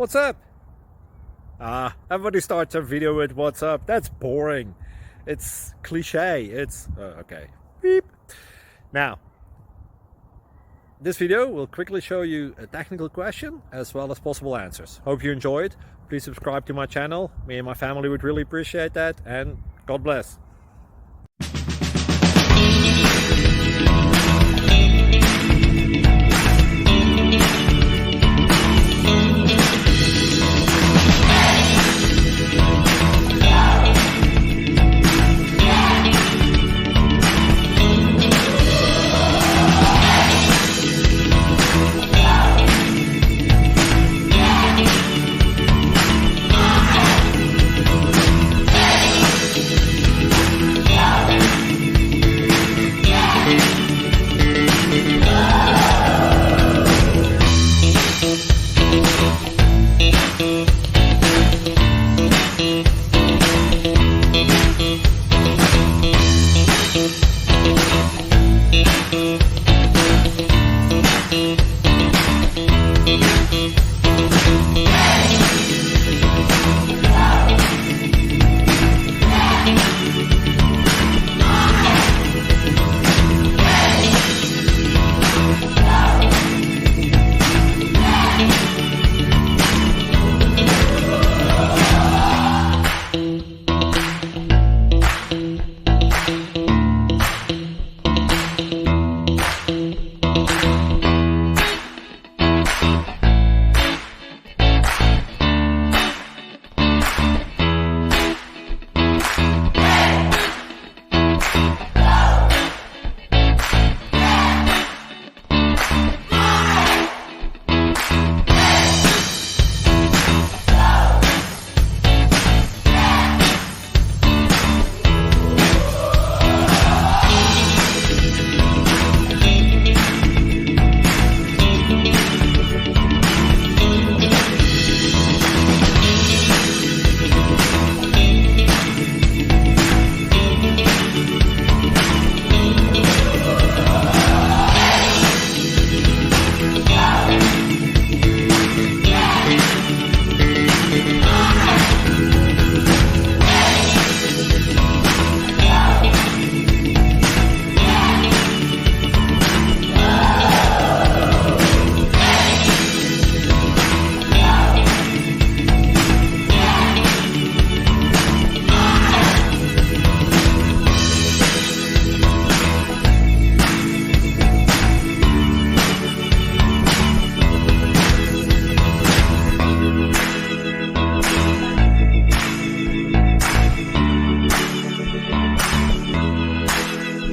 What's up? Everybody starts a video with what's up. That's boring. It's cliche. It's okay. Beep. Now, this video will quickly show you a technical question as well as possible answers. Hope you enjoyed. Please subscribe to my channel. Me and my family would really appreciate that, and God bless.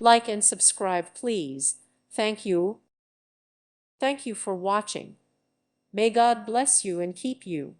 Like and subscribe, please. Thank you. Thank you for watching. May God bless you and keep you.